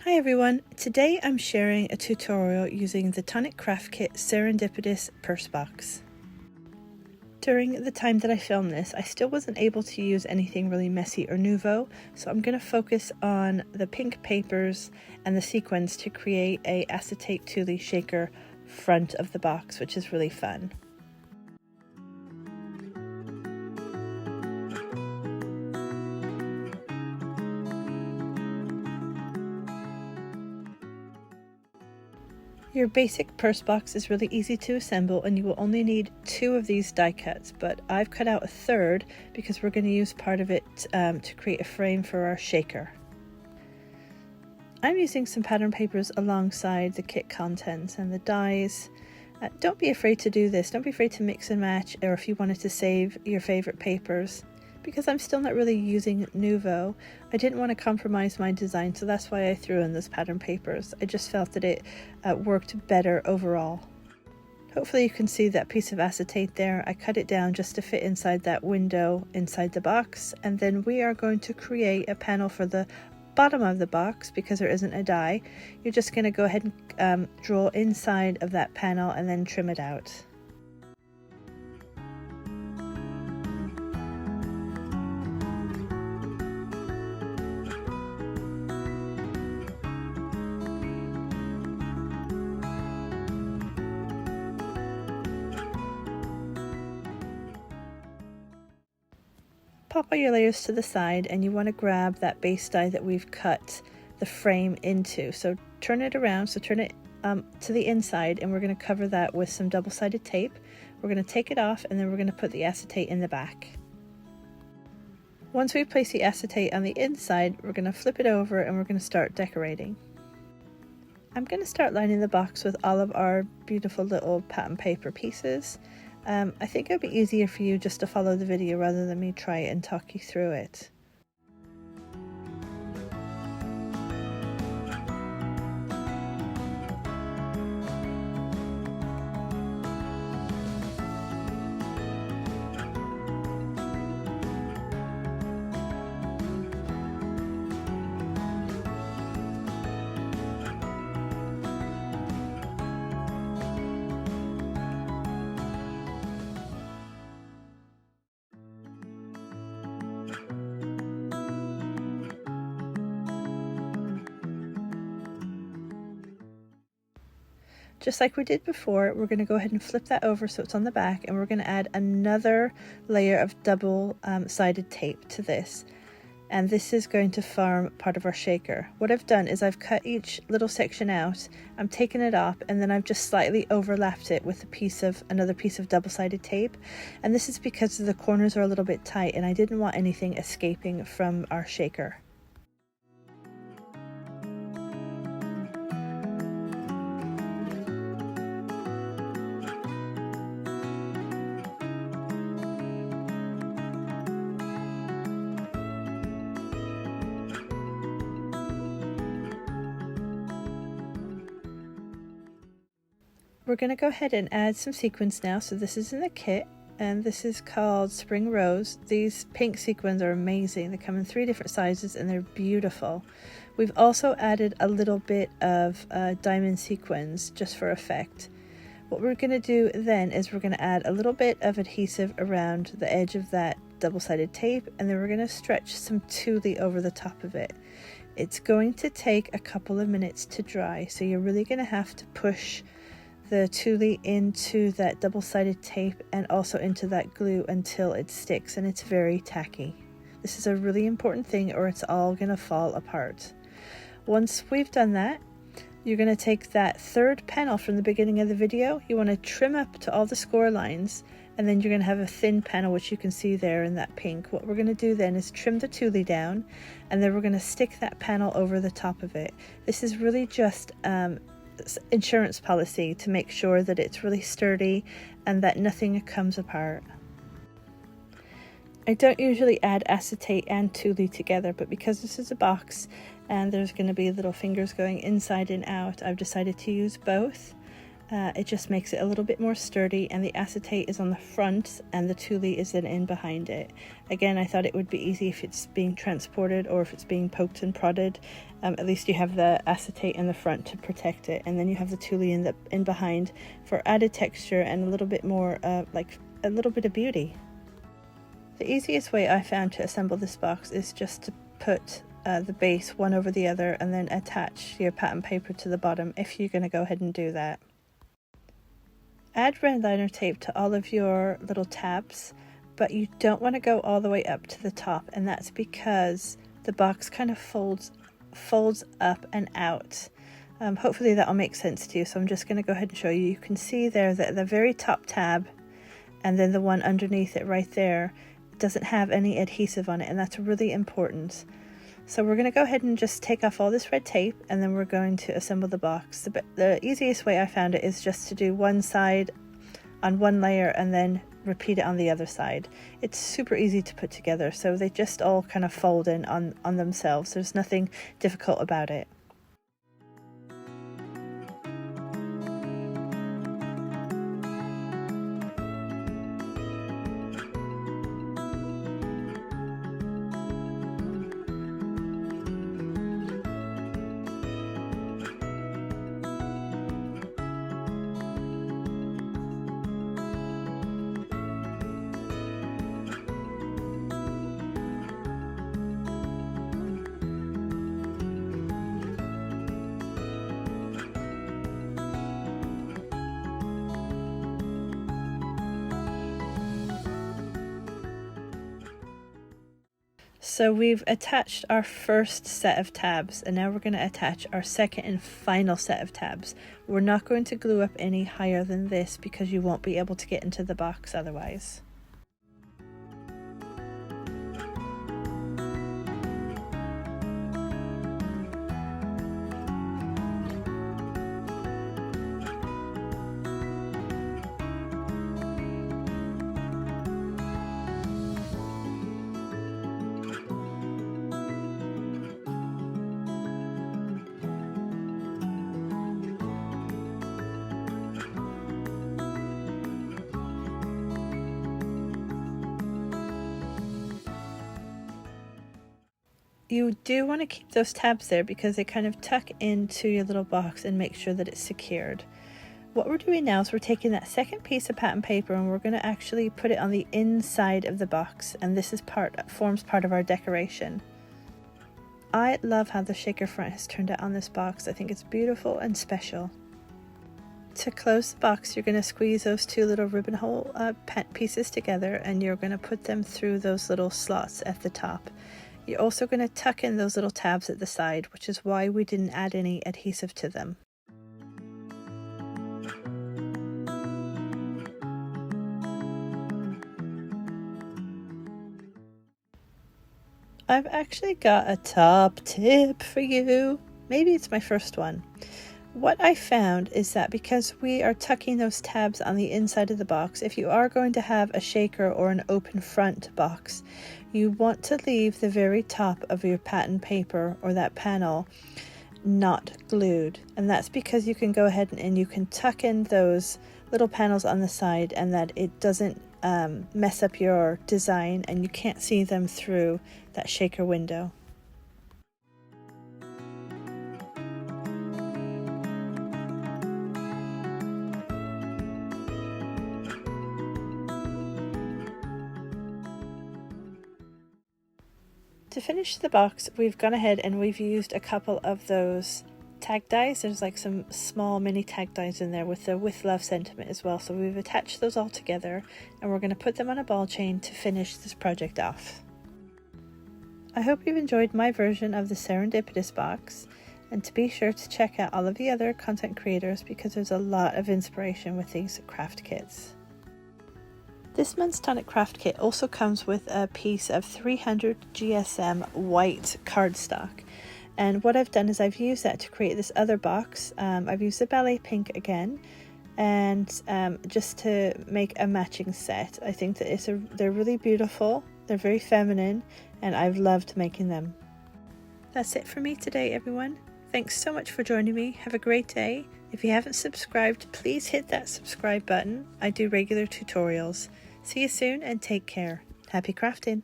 Hi everyone, today I'm sharing a tutorial using the Tonic Craft Kit Serendipitous Purse Box. During the time that I filmed this, I still wasn't able to use anything really messy or nouveau, so I'm going to focus on the pink papers and the sequins to create a acetate Thule shaker front of the box, which is really fun. Your basic purse box is really easy to assemble and you will only need 2 of these die cuts, but I've cut out a third because we're going to use part of it to create a frame for our shaker. I'm using some pattern papers alongside the kit contents and the dies. Don't be afraid to do this, don't be afraid to mix and match, or if you wanted to save your favorite papers. Because I'm still not really using Nouveau, I didn't want to compromise my design, so that's why I threw in those pattern papers. I just felt that it worked better overall. Hopefully you can see that piece of acetate there. I cut it down just to fit inside that window inside the box, and then we are going to create a panel for the bottom of the box because there isn't a die. You're just going to go ahead and draw inside of that panel and then trim it out. Pop all your layers to the side and you want to grab that base die that we've cut the frame into. So turn it around, so turn it to the inside, and we're going to cover that with some double-sided tape. We're going to take it off and then we're going to put the acetate in the back. Once we place the acetate on the inside, we're going to flip it over and we're going to start decorating. I'm going to start lining the box with all of our beautiful little pattern paper pieces. I think it would be easier for you just to follow the video rather than me try and talk you through it. Just like we did before, we're going to go ahead and flip that over so it's on the back, and we're going to add another layer of double-sided tape to this. And this is going to form part of our shaker. What I've done is I've cut each little section out, I'm taking it off, and then I've just slightly overlapped it with another piece of double-sided tape. And this is because the corners are a little bit tight and I didn't want anything escaping from our shaker. We're going to go ahead and add some sequins now. So this is in the kit and this is called Spring Rose. These pink sequins are amazing. They come in 3 different sizes and they're beautiful. We've also added a little bit of diamond sequins just for effect. What we're going to do then is we're going to add a little bit of adhesive around the edge of that double-sided tape, and then we're going to stretch some Thule over the top of it. It's going to take a couple of minutes to dry, so you're really going to have to push the Thule into that double-sided tape and also into that glue until it sticks and it's very tacky. This is a really important thing or it's all going to fall apart. Once we've done that, you're going to take that third panel from the beginning of the video, you want to trim up to all the score lines, and then you're going to have a thin panel which you can see there in that pink. What we're going to do then is trim the Thule down, and then we're going to stick that panel over the top of it. This is really just insurance policy to make sure that it's really sturdy and that nothing comes apart. I don't usually add acetate and Thule together, but because this is a box and there's going to be little fingers going inside and out, I've decided to use both. It just makes it a little bit more sturdy, and the acetate is on the front and the tulle is then in behind it. Again, I thought it would be easy if it's being transported or if it's being poked and prodded. At least you have the acetate in the front to protect it, and then you have the tulle in behind for added texture and a little bit more like a little bit of beauty. The easiest way I found to assemble this box is just to put the base one over the other and then attach your pattern paper to the bottom if you're going to go ahead and do that. Add red liner tape to all of your little tabs, but you don't want to go all the way up to the top, and that's because the box kind of folds up and out. Hopefully that will make sense to you, so I'm just going to go ahead and show you. You can see there that the very top tab and then the one underneath it right there doesn't have any adhesive on it, and that's really important. So we're going to go ahead and just take off all this red tape, and then we're going to assemble the box. The easiest way I found it is just to do one side on one layer and then repeat it on the other side. It's super easy to put together, so they just all kind of fold in on themselves. There's nothing difficult about it. So we've attached our first set of tabs, and now we're going to attach our second and final set of tabs. We're not going to glue up any higher than this because you won't be able to get into the box otherwise. You do want to keep those tabs there because they kind of tuck into your little box and make sure that it's secured. What we're doing now is we're taking that second piece of pattern paper and we're going to actually put it on the inside of the box, and this is forms part of our decoration. I love how the shaker front has turned out on this box. I think it's beautiful and special. To close the box, you're going to squeeze those two little ribbon hole pieces together, and you're going to put them through those little slots at the top. You're also going to tuck in those little tabs at the side, which is why we didn't add any adhesive to them. I've actually got a top tip for you. Maybe it's my first one. What I found is that because we are tucking those tabs on the inside of the box, if you are going to have a shaker or an open front box, you want to leave the very top of your pattern paper or that panel not glued. And that's because you can go ahead and you can tuck in those little panels on the side, and that it doesn't mess up your design and you can't see them through that shaker window. To finish the box, we've gone ahead and we've used a couple of those tag dies. There's like some small mini tag dies in there with the With Love sentiment as well. So we've attached those all together and we're going to put them on a ball chain to finish this project off. I hope you've enjoyed my version of the Serendipitous box, and to be sure to check out all of the other content creators because there's a lot of inspiration with these craft kits. This month's Tonic Craft Kit also comes with a piece of 300 GSM white cardstock, and what I've done is I've used that to create this other box. I've used the ballet pink again, and just to make a matching set. I think that they're really beautiful, they're very feminine, and I've loved making them. That's it for me today, everyone. Thanks so much for joining me. Have a great day, If you haven't subscribed, please hit that subscribe button. I do regular tutorials. See you soon and take care. Happy crafting!